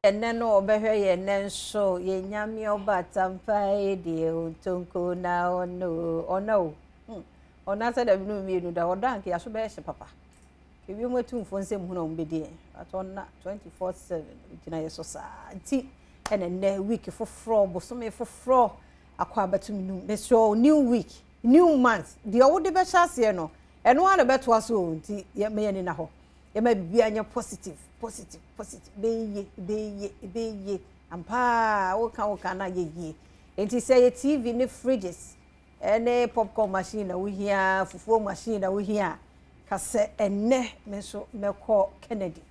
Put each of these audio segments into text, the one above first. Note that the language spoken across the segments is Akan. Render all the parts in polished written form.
ene no obehwe ye nen so ye nyame obatampa de ontonko na ono ona se da binu mienu da odanke yaso be hye papa ebi mo tumfo nsem hu na ombedi atonna 24/7 gina yeso sa nti ene week foforo bosome foforo akwa batum nu me so new week new month de owode be chase no eno ana beto aso nti ye me ye ni na ho ye ma bibia anya positive beye ampa woka na ye enti say TV ne fridges ene popcorn machine na we here fufuo machine na we here kase enne me so meko Kennedy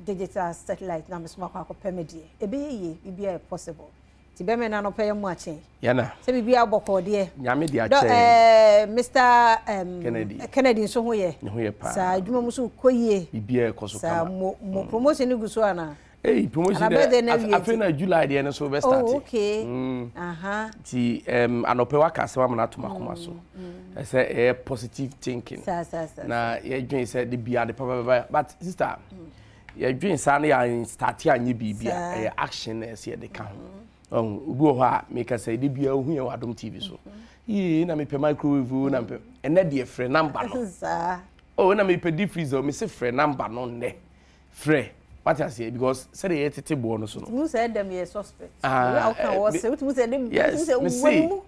digital satellite na me so makwa pemedie ebeye bibia possible ti be me na no pay mu achen yana se bibia boko de nyame de achen Mr Kennedy so ho ye pa sa adwuma mu so koyie bibia ekoso kama sa mo promotion ni guso ana promotion afi na July de na so be start okay ti anope waka se wa na to makoma so say positive thinking na ye dwen say the bia the papa but sister ye dwen sa na ya start anye bibia action na se de ka ho obi ho a make say the bia hu ye Adom TV so na me pe microwave na me ene de frɛ number no na me pe deep freezer me se frɛ number no ne frɛ what I say because say the tete bo no so no you say them ye suspect how can was say you say them you say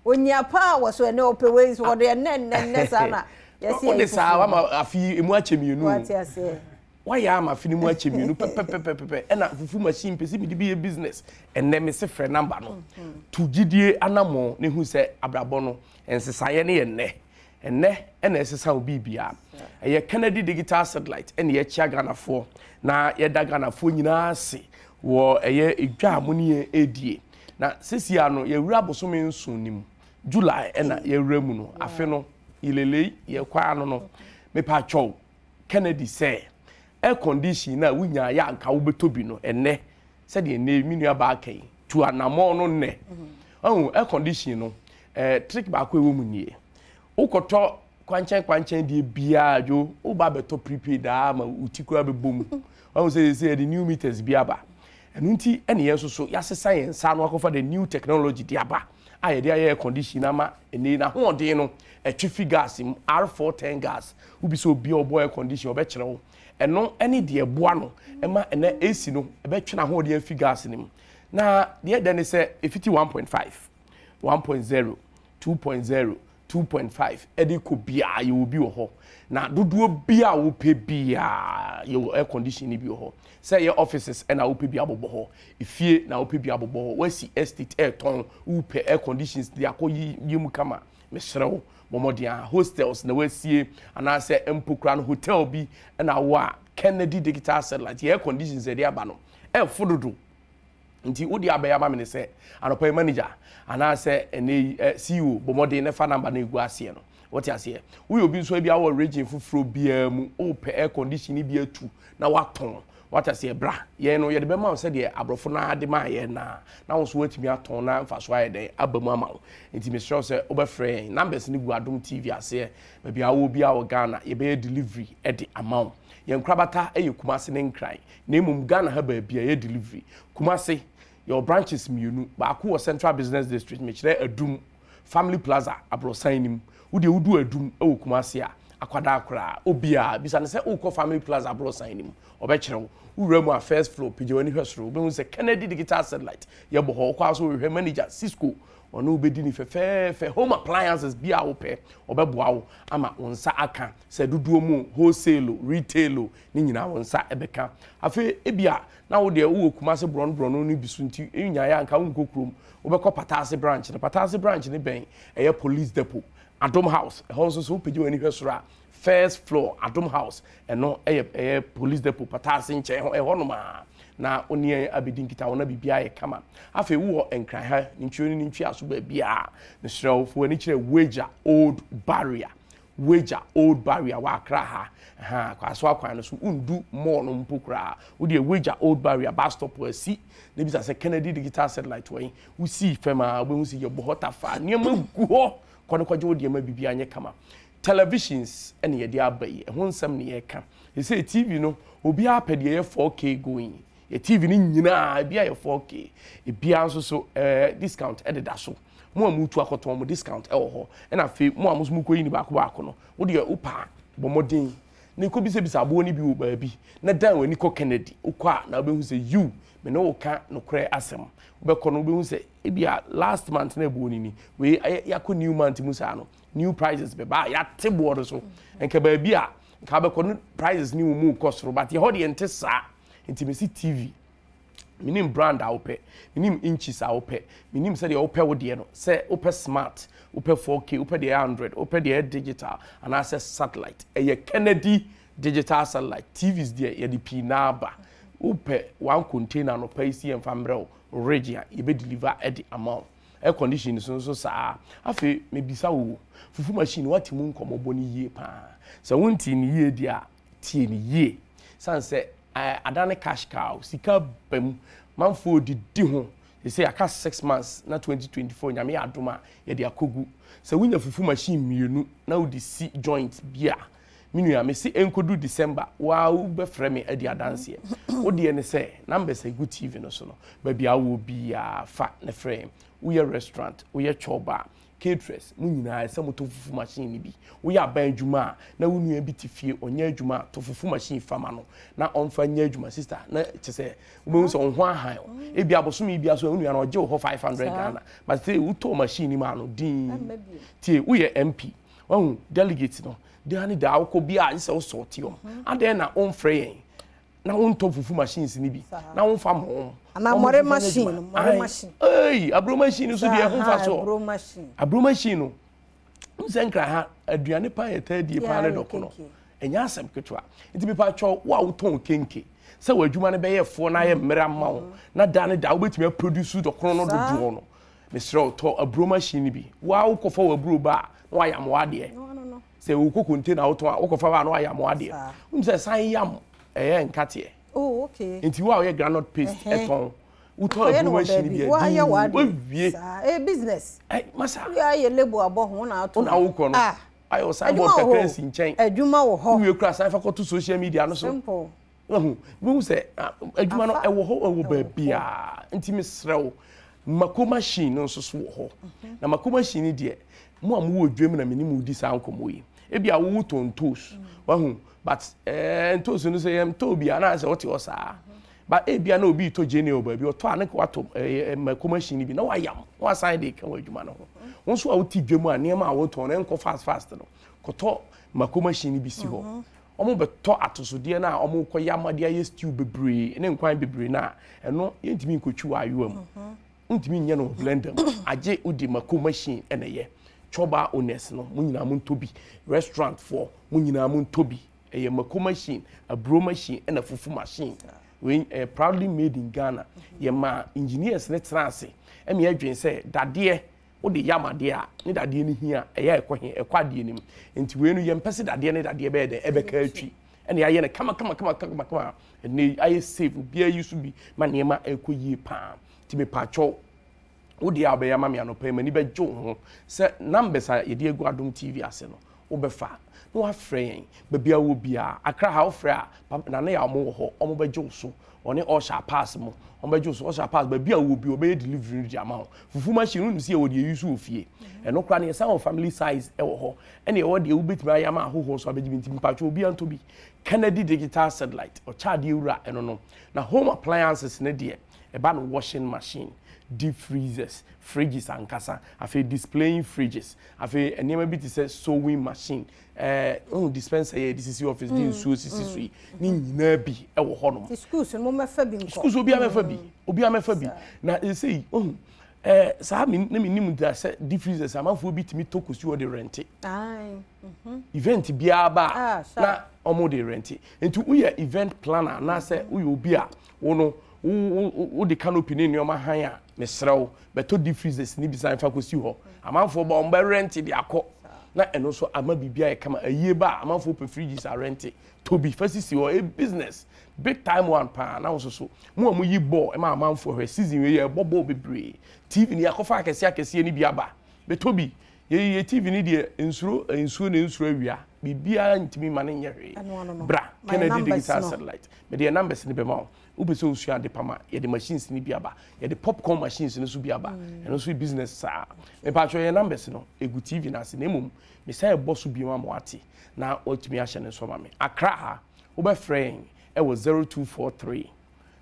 onya pa was so na ope ways for the nen sana yes yes this wa ma afi emu achemienu what I say why am afi emu achemienu pepepepepe e na fufu machine pesi me be business enne me se frɛ number no to gidie anamo ne hu say abrabo no ensesaye ne ye enne ena esesa obi bia eye Kennedy digital satellite ene ye chia Ghana na ye da Ghana nyina ase wo eye edwa amune edie na sesia no ye wura bosome nsunim July ena ye wura mu no afe no ilele ye kwa no me pa chow Kennedy say air condition na wunya ya anka wo betobi no enne se de ne minua ba kai tu anamo no ne air condition no trick ba ko ewo mu nie ukoto kwanchan die bia jo o ba beto prepaid ma utikura be bom won say the new meters biaba enu nti ene yeso so ya science anu akofa the new technology diaba aye dia air condition ama eni na hoden no etwi gas R410 gas ubi so bia obo air condition obe kire wo eno ene de eboa no ema ene AC no ebe twe na hoden fi gas nim na de den say efiti 1.5 1.0 2.0 2.5 ediko bia you will be ho na dodo bia wo pe bia your air conditioning bi ho say your offices and wo pe bia bobo ho efie na wo pe bia bobo ho wasi estate air ton wo pe air conditions dia ko yimu kama mesrew momodia hostels na wasie ana say empokra no hotel bi na wo a Kennedy digital satellite air conditions e dia ba no e fododo nti wodi abaya ma me ne se anopa manager ana se ene CEO bomode ne fa number na egu ase no what you say we obi so bia wo region fufuro bia mu o pe air conditioning bia tu na waton what you say bra ye no ye de be ma se de abrofo na ade ma ye na wo so watimi aton na mfa so aye den abamu ama nti me sure se obefrɛ numbers ni gu Adom TV ase ba bia wo bia wo Ghana ye be delivery e de amount ye nkrabata eye Kumase ne nkran na emum Ghana ha ba bia ye delivery Kumase your branches miunu ba ku wo Central Business District me kire Adom Family Plaza abrosan nim wo de wudu Adom e wo Kumase a akwada akra obia bisa ne se wo Family Plaza abrosan nim obe kire wo wura mu a first floor pejewani hwesoro be hu se Kennedy digital satellite ye bo ho kwa so we manager Cisco ono obedi ni fefe home appliances bia wo pe obeboa wo ama wonsa aka se duduo mu wholesale retail ni nyina wonsa ebeka afi ebia na wo de wo Kumase bron ni bisu nti enya ya anka wo nkokrom obekọ Patase branch ni ben eye police depot Adom house house so pejewani hwesoro a first floor Adom house eno eye police depot Patase nche ehonoma na oni abedin kita wona bibia ye kama afi wo enkran ha ntwi ni ntwi aso ba bia ne srew fo ni kire wager old barrier wa akra ha kwa so akwan no so undu more no mpokra wo de wager old barrier bus stop wa si ne bisa se Kennedy digital satellite wa wo si fema wo si ye bohota fa ne ma gu ho kono kwaje wo de ma bibia nye kama televisions ene ye de abai ho nsam ne ye ka e say TV no obi apede ye 4K going ye TV ni nyina bia ye 4K e bia nso so discount e de da so mo amutu akoto mo discount e wo ho e na fe mo amuso mu koyi ni ba ko no wo de upa bo modin ne ko bi se bisa abo ni bi wo ba bi na dan wani ko Kennedy ukwa na obehu se you me no ka no kre asem obekọ no obehu se e bia last month na ebo ni we yakọ new month mu sa no new prices be ba ya te board so enka ba bia ka be ko prices ni mu cost ro but ye ho de ente sa intimacy TV minim brand a ope minim inches a ope minim say de ope wo de no say ope smart ope 4K ope de 100 ope de digital and access satellite e Kennedy digital satellite TVs there ye de pinaba ope one container no pay see enfambrel region ye be deliver at the amount air condition so sa afi me bisa wo fufu machine wati mu nkomo boni yie pa so wonti ni yie dia tie ni yie san se adane cash cow sika bam manfo di ho they say aka 6 months na 2024 nyame adoma ye de akogu so winya fufu machine mienu na odi si joint bia minua me si enkodu December wa wo be frame adi adanse wo de ne say numbers a good TV no so no ba bia wo bia fa ne frame wo ye restaurant wo ye choba caterers mu nyina se moto fufu machine ni bi wo ya ban adwuma na wo nua bi ti fie onye adwuma to fufu machine fama no na onfa nya adwuma sister na che se wo be so ho ahan e bi abosom bi aso wo nua na oje ho 500 Ghana but say wo to machine ni ma no din tie wo ye MP wo delegate no de ani da wo bi a se wo sort yo and na on free na on top fufu machines ni bi na on fa mo ana more machine ei abro machine so de ho fa so abro machine no nsenkra ha aduane pa ye tadie pa ne doko no enya asem ketwa nti bi pa cho wa wo ton kenke se wa adwuma ne be ye fo na ye mmera ma wo na da ne da wo betimi produce doko no do do no mesro to abro machine bi wa wo kofa wa abro ba wa ya mo ade se wo ko container wo ton wo kofa ba na wa ya mo ade se san yam nkate. Oh, okay. Inti wa ye granite paste eton. Uto abro machine bi e. Wa wie. Business. Masa. Ya ye label abo ho na ato. Na wo ko no. Ayo cyber currency nchen. Adwuma wo ho. We kura san fa ko to social media no so. Simple. We say adwuma no e wo ho wo ba bia. Inti misrew. Mako machine no so so wo ho. Na mako machine de mo am wo dwem na menimu di san komo yi. E bia wo tontos. Wa hu but nto so no say em to bia na say what you sa but e bia na obi to jene o ba bi o to ane ko ato mako machine bi na wa yam wa sign dey kan wa adwuma no ho wonso a wuti dwemu a niam a wo to na enko fast no ko to mako machine bi si ho omo be to atosode na omo ko yamade aye stew bebre ne nkwan bebre na eno yentimi nkotwi wa ayuam ntimi nye no blender age udi mako machine eneye choba owners no munyina mun tobi restaurant for munyina mun tobi a mako machine, a bro machine, and a fufu machine. We proudly made in Ghana. Ye ma engineers net transi. And me agent say that dear, what the yama dear, need that dear here, a year a quad him. And to when you pass it that dear bed, ever country. And the ayana come on. And I save beer used to be my name a ye palm. To be pacho. Would the abe mammy no payment, but Joe, set numbers are a dear Adom TV arsenal. Obefa. No afraid, baby, I will be a cry how frail, na na ya mo ho, omo be joso, one all shall pass mo, omo be joso, all shall pass, baby, I will be obey delivery the amount. Fufu machine no see what you use of ye. And no cranny some family size e ho. Any what you bit my yama ho so be bin patch will be and to be Kennedy digital satellite or child ura and no. Now home appliances ne dear, a ban washing machine. Deep freezers, fridges and casa, afi displaying fridges, afi enema bit is sewing machine, dispenser here, this is your office, this is sisi ni nyina bi e wo ho no. Schools no me fa bi nko. Schools obi amefa bi. Na they say, sa me nim da say deep freezers amanfo bi timi to kosi wo de rent. Event bia ba na omo de rent. Enti we event planner na say we obi a wo no wo de canopy ni nyoma han a mesrew beto deep freezers ni bisan fa kosi ho amanfo ba on be rent de akọ na eno so ama bibia e kama aye ba amanfo pe fridges are rent to be fasisi or a business big time one pa na so mo amuyi ball e ma amanfo hwe season we ye bobo bebre TV ni akofa akese ni bia ba beto bi ye TV ni de ensuro awia bibia ntimi mane nyehwe bra Kennedy digital satellite me de numbers ni be ma Ubeso usua de pama, ye the machines ni biaba, ye the popcorn machines ni so biaba, and also business sa. Me pa cho ye numbers no, egu TV na se nemum, me say e boss bi ma mo ate. Na otimi ahye ne so ma me. Accra ha, ube friend, e was 0243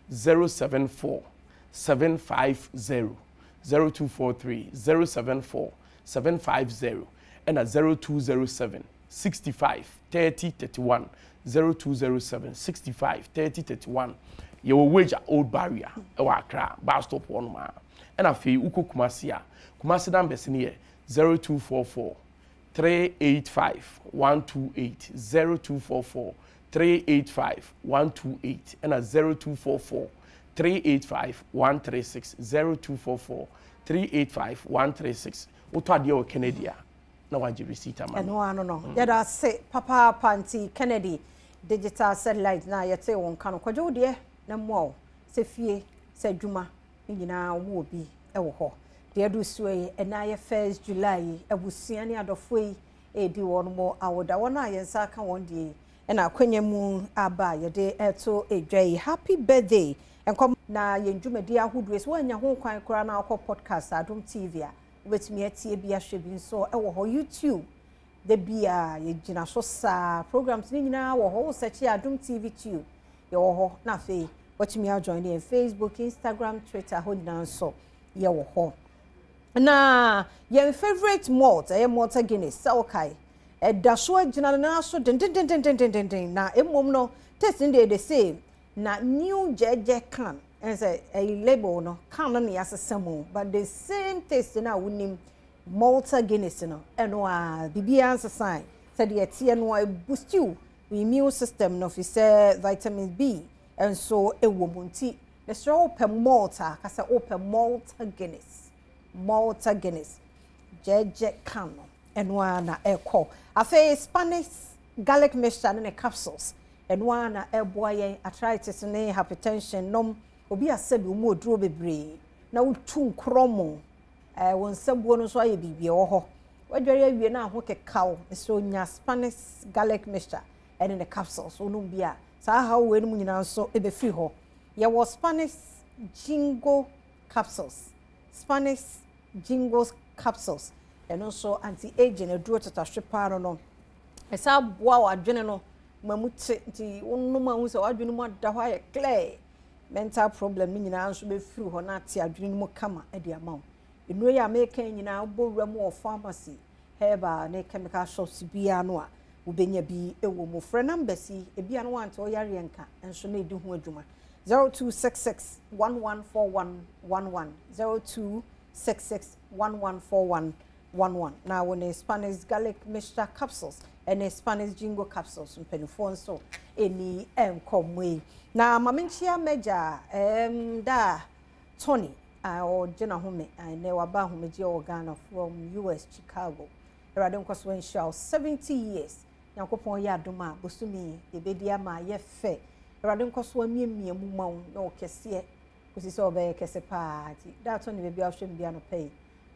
074 750 0243 074 750 and at 0207 65 30 31 0207 65 30 31. You will wage old barrier or Accra bar stop one man. And I feel Uko Kumasia Kumasi numbers in here 0244 385 128 0244 385 128 and at 0244 385 136 0244 385 136. What are your Canada? No one receipt. No. Yada say Papa Panty Kennedy digital satellite na yete won kanu kwajo de na mo se fie se dwuma nyina wo bi e wo ho de do suwe e na ye 1st July abusua ne adofo yi e di won mo awoda wona yensa ka won de e na kwanya mu aba ye de eto edwai happy birthday enkom na yendwumadi ahodo so anya ho kwan kora na akọ podcast Adom TV a wetumi atie bia hwebi so e wo ho YouTube the bia ye gina so sa programs ni nyina wo ho search Adom TV 2 ye wo ho na fe wetumi a join in Facebook, Instagram, Twitter ho nyina so ye wo ho na your favorite malt Malta Guinness sa okay e da so gina na so den na emom no testing the same na new jeje can and say a label no can no ya sesamo but the same taste na wonim Malta Guinness no eno a bibia answer sign said the tie no boost you immune system no fi say vitamin B and so e wo munti the show per Malta kasa open Malta Guinness jeje can no eno na e call afa Spanish garlic mixture in capsules and one na eboyen arthritis ne hypertension nom obi asabi mu oduro bebre na utu nkromo won sabuo no so aye bibie wo ho wadware awie na ho kekaw so nya Spanish garlic mixture and in the capsules onum bia sa ha we no nyina so ebe free ho ye was Spanish jingo capsules and also anti-aging eduro tatahwepa no esa boa wadwene no mamuti nti onuma hu se wadwene mu da ho aye clear mental problem ni nyina nso be free ho na ate adwene mu kama e de amaw enu ya American nyina obowura mu of pharmacy herbal ne chemical shops bia no a ubenya bi ewo mo frɛ number si e bia no want o yare nka enso na edi ho adwuma 0266 114111 0266 114111 na wone Spanish garlic mixture capsules and Spanish jingo capsules mpenifo so eni enkomwe na mamenchia meja da Tony o jena home ne waba homeji o Ghana from US Chicago erade nkoso ensure 70 years yakopon ya adoma bosumi ebedi ama ye fe erade nkoso amiemie mu mawo na okese osisi obe kese paati da Tony bebi ahwem bia no pay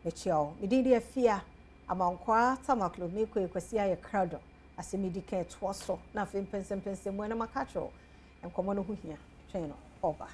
me chiao medidi afia amankwa tamaklo meko ekwasi aye crowd asemidi ke toso na fe mpense mu na makacho enkomo no hu hia twen no oba